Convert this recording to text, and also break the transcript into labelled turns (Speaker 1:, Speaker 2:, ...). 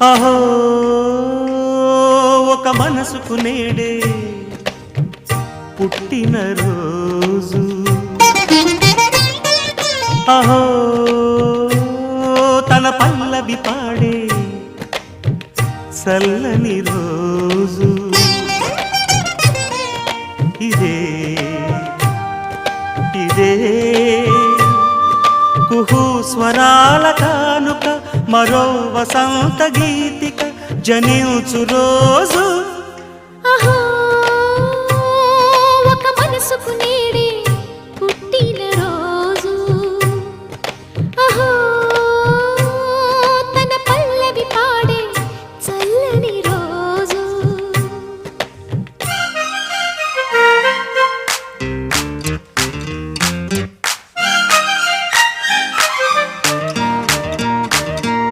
Speaker 1: అహో ఒక మనసుకు నేడే పుట్టిన రోజు, అహో తన పల్లవి పాడే చల్లని రోజు, ఇదే ఇదే కుహు స్వరాల కానుక, మరో వసంత గీతిక జనించు రోజు.